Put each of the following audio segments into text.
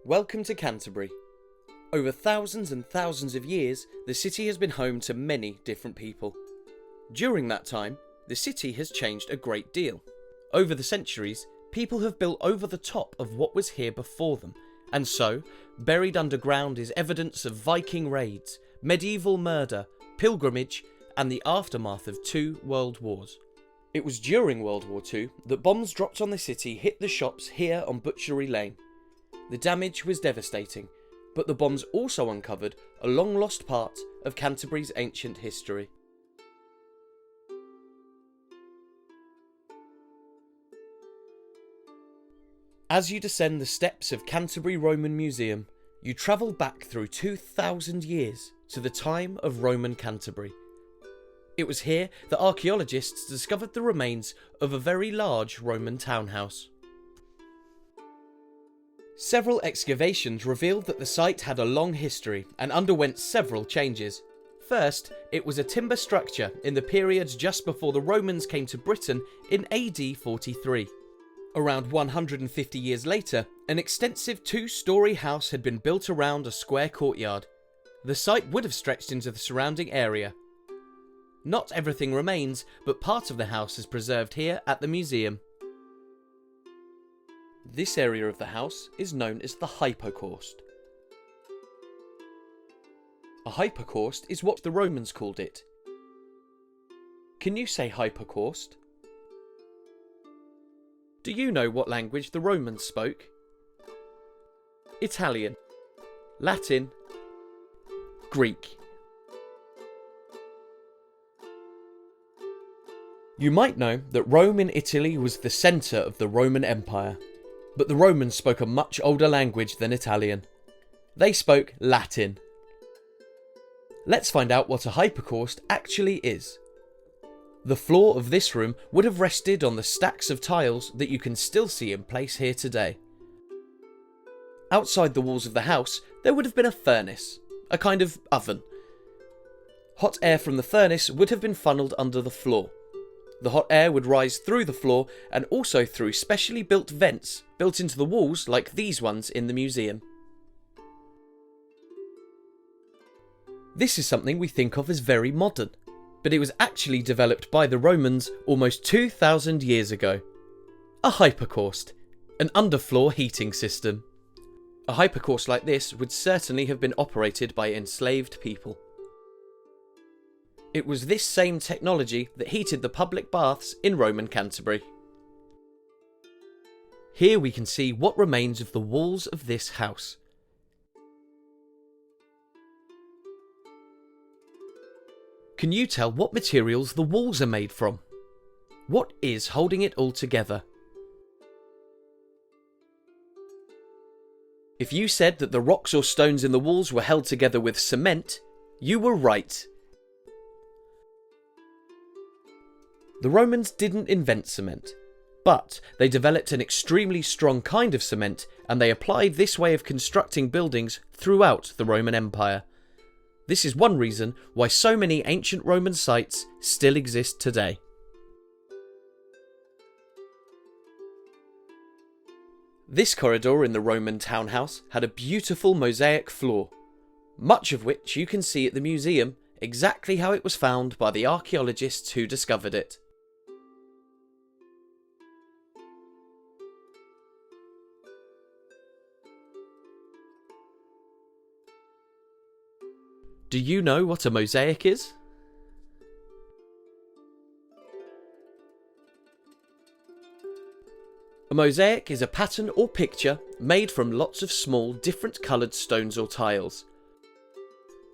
Welcome to Canterbury. Over thousands and thousands of years, the city has been home to many different people. During that time, the city has changed a great deal. Over the centuries, people have built over the top of what was here before them, and so, buried underground is evidence of Viking raids, medieval murder, pilgrimage, and the aftermath of 2 world wars. It was during World War II that bombs dropped on the city hit the shops here on Butchery Lane. The damage was devastating, but the bombs also uncovered a long-lost part of Canterbury's ancient history. As you descend the steps of Canterbury Roman Museum, you travel back through 2,000 years to the time of Roman Canterbury. It was here that archaeologists discovered the remains of a very large Roman townhouse. Several excavations revealed that the site had a long history and underwent several changes. First, it was a timber structure in the period just before the Romans came to Britain in AD 43. Around 150 years later, an extensive 2-storey house had been built around a square courtyard. The site would have stretched into the surrounding area. Not everything remains, but part of the house is preserved here at the museum. This area of the house is known as the hypocaust. A hypocaust is what the Romans called it. Can you say hypocaust? Do you know what language the Romans spoke? Italian, Latin, Greek. You might know that Rome in Italy was the centre of the Roman Empire, but the Romans spoke a much older language than Italian. They spoke Latin. Let's find out what a hypocaust actually is. The floor of this room would have rested on the stacks of tiles that you can still see in place here today. Outside the walls of the house, there would have been a furnace, a kind of oven. Hot air from the furnace would have been funneled under the floor. The hot air would rise through the floor and also through specially built vents built into the walls like these ones in the museum. This is something we think of as very modern, but it was actually developed by the Romans almost 2,000 years ago. A hypocaust, an underfloor heating system. A hypocaust like this would certainly have been operated by enslaved people. It was this same technology that heated the public baths in Roman Canterbury. Here we can see what remains of the walls of this house. Can you tell what materials the walls are made from? What is holding it all together? If you said that the rocks or stones in the walls were held together with cement, you were right. The Romans didn't invent cement, but they developed an extremely strong kind of cement, and they applied this way of constructing buildings throughout the Roman Empire. This is one reason why so many ancient Roman sites still exist today. This corridor in the Roman townhouse had a beautiful mosaic floor, much of which you can see at the museum exactly how it was found by the archaeologists who discovered it. Do you know what a mosaic is? A mosaic is a pattern or picture made from lots of small, different coloured stones or tiles.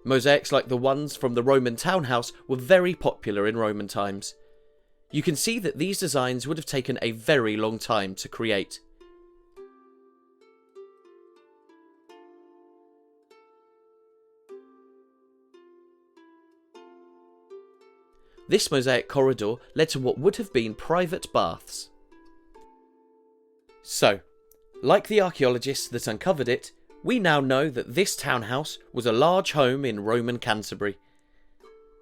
Mosaics like the ones from the Roman townhouse were very popular in Roman times. You can see that these designs would have taken a very long time to create. This mosaic corridor led to what would have been private baths. So, like the archaeologists that uncovered it, we now know that this townhouse was a large home in Roman Canterbury.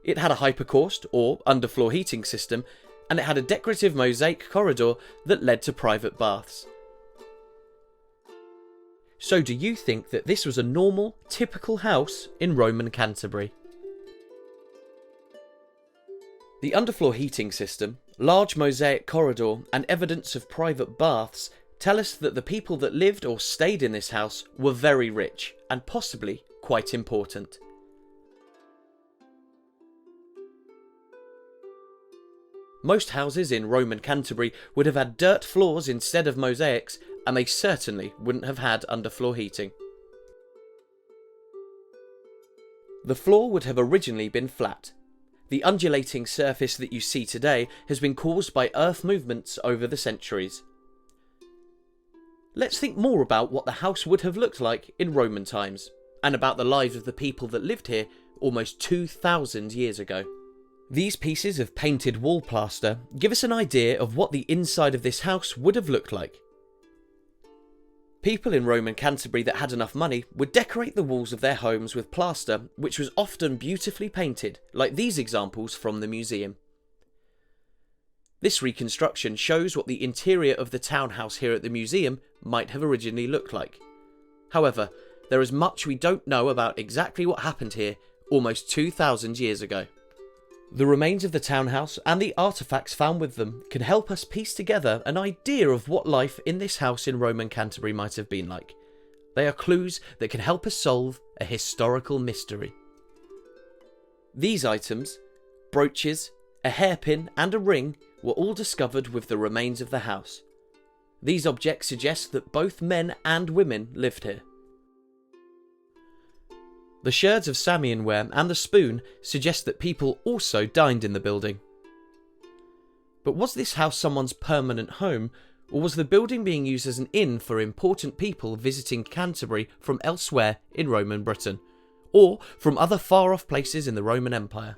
It had a hypocaust, or underfloor heating system, and it had a decorative mosaic corridor that led to private baths. So do you think that this was a normal, typical house in Roman Canterbury? The underfloor heating system, large mosaic corridor and evidence of private baths tell us that the people that lived or stayed in this house were very rich and possibly quite important. Most houses in Roman Canterbury would have had dirt floors instead of mosaics, and they certainly wouldn't have had underfloor heating. The floor would have originally been flat. The undulating surface that you see today has been caused by earth movements over the centuries. Let's think more about what the house would have looked like in Roman times, and about the lives of the people that lived here almost 2,000 years ago. These pieces of painted wall plaster give us an idea of what the inside of this house would have looked like. People in Roman Canterbury that had enough money would decorate the walls of their homes with plaster, which was often beautifully painted, like these examples from the museum. This reconstruction shows what the interior of the townhouse here at the museum might have originally looked like. However, there is much we don't know about exactly what happened here almost 2,000 years ago. The remains of the townhouse and the artefacts found with them can help us piece together an idea of what life in this house in Roman Canterbury might have been like. They are clues that can help us solve a historical mystery. These items, brooches, a hairpin and a ring, were all discovered with the remains of the house. These objects suggest that both men and women lived here. The sherds of Samian ware and the spoon suggest that people also dined in the building. But was this house someone's permanent home, or was the building being used as an inn for important people visiting Canterbury from elsewhere in Roman Britain, or from other far-off places in the Roman Empire?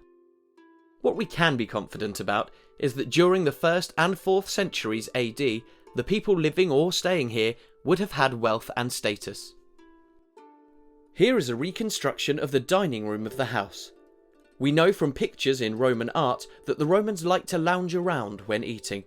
What we can be confident about is that during the 1st and 4th centuries AD, the people living or staying here would have had wealth and status. Here is a reconstruction of the dining room of the house. We know from pictures in Roman art that the Romans liked to lounge around when eating.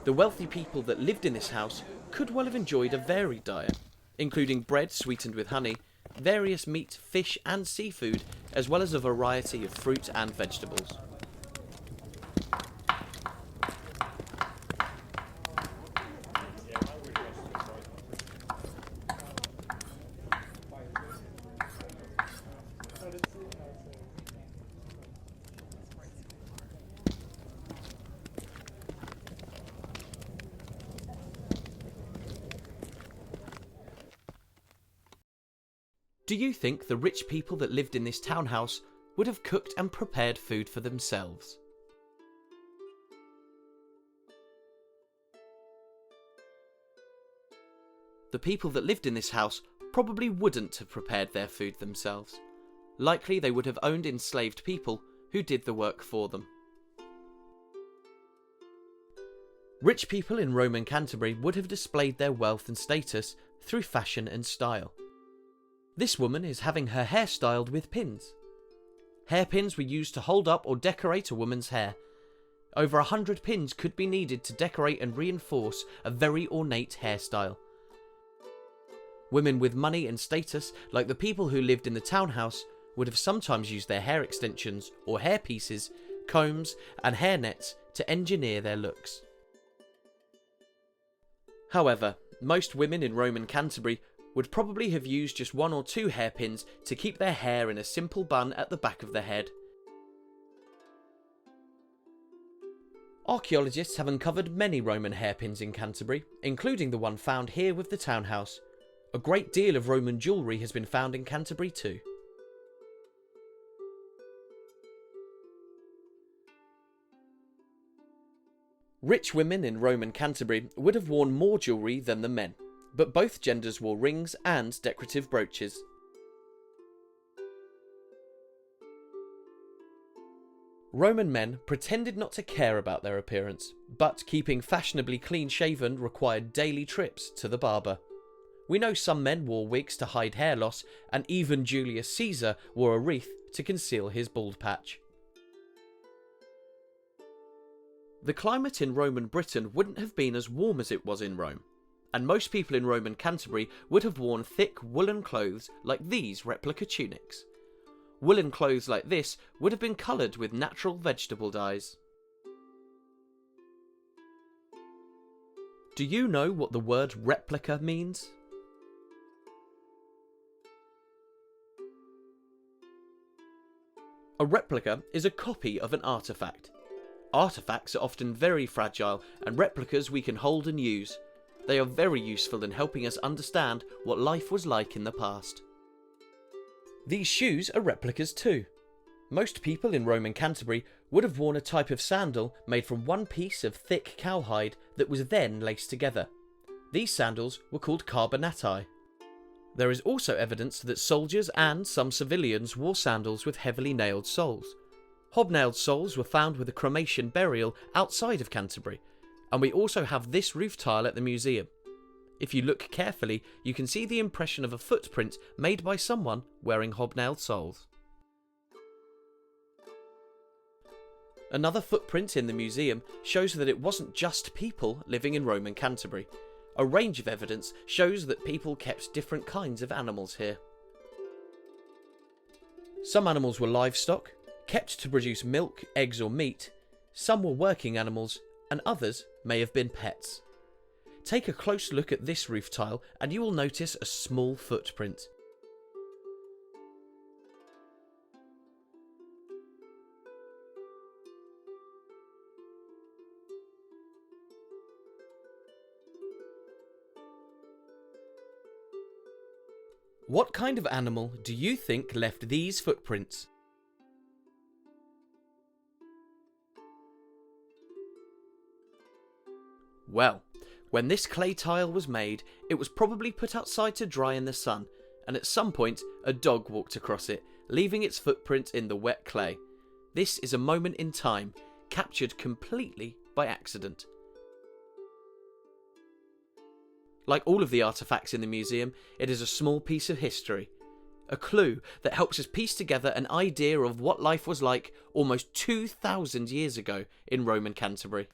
The wealthy people that lived in this house could well have enjoyed a varied diet, including bread sweetened with honey, various meat, fish and seafood, as well as a variety of fruit and vegetables. Do you think the rich people that lived in this townhouse would have cooked and prepared food for themselves? The people that lived in this house probably wouldn't have prepared their food themselves. Likely they would have owned enslaved people who did the work for them. Rich people in Roman Canterbury would have displayed their wealth and status through fashion and style. This woman is having her hair styled with pins. Hairpins were used to hold up or decorate a woman's hair. Over 100 pins could be needed to decorate and reinforce a very ornate hairstyle. Women with money and status, like the people who lived in the townhouse, would have sometimes used their hair extensions or hair pieces, combs and hair nets to engineer their looks. However, most women in Roman Canterbury would probably have used just 1 or 2 hairpins to keep their hair in a simple bun at the back of the head. Archaeologists have uncovered many Roman hairpins in Canterbury, including the one found here with the townhouse. A great deal of Roman jewellery has been found in Canterbury too. Rich women in Roman Canterbury would have worn more jewellery than the men, but both genders wore rings and decorative brooches. Roman men pretended not to care about their appearance, but keeping fashionably clean-shaven required daily trips to the barber. We know some men wore wigs to hide hair loss, and even Julius Caesar wore a wreath to conceal his bald patch. The climate in Roman Britain wouldn't have been as warm as it was in Rome, and most people in Roman Canterbury would have worn thick woolen clothes like these replica tunics. Woolen clothes like this would have been coloured with natural vegetable dyes. Do you know what the word replica means? A replica is a copy of an artefact. Artefacts are often very fragile, and replicas we can hold and use. They are very useful in helping us understand what life was like in the past. These shoes are replicas too. Most people in Roman Canterbury would have worn a type of sandal made from one piece of thick cowhide that was then laced together. These sandals were called carbonati. There is also evidence that soldiers and some civilians wore sandals with heavily nailed soles. Hobnailed soles were found with a cremation burial outside of Canterbury, and we also have this roof tile at the museum. If you look carefully, you can see the impression of a footprint made by someone wearing hobnailed soles. Another footprint in the museum shows that it wasn't just people living in Roman Canterbury. A range of evidence shows that people kept different kinds of animals here. Some animals were livestock, kept to produce milk, eggs or meat. Some were working animals, and others may have been pets. Take a close look at this roof tile and you will notice a small footprint. What kind of animal do you think left these footprints? Well, when this clay tile was made, it was probably put outside to dry in the sun, and at some point a dog walked across it, leaving its footprint in the wet clay. This is a moment in time, captured completely by accident. Like all of the artefacts in the museum, it is a small piece of history. A clue that helps us piece together an idea of what life was like almost 2,000 years ago in Roman Canterbury.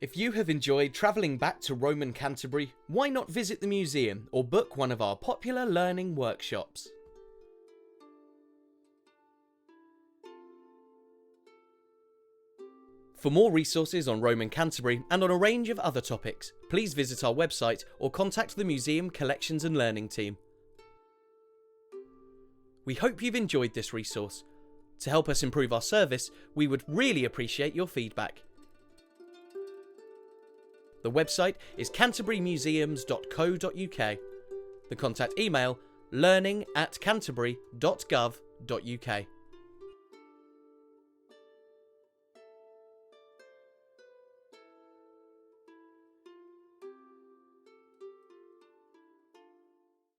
If you have enjoyed travelling back to Roman Canterbury, why not visit the museum or book one of our popular learning workshops? For more resources on Roman Canterbury and on a range of other topics, please visit our website or contact the Museum Collections and Learning team. We hope you've enjoyed this resource. To help us improve our service, we would really appreciate your feedback. The website is canterburymuseums.co.uk. The contact email learning@canterbury.gov.uk.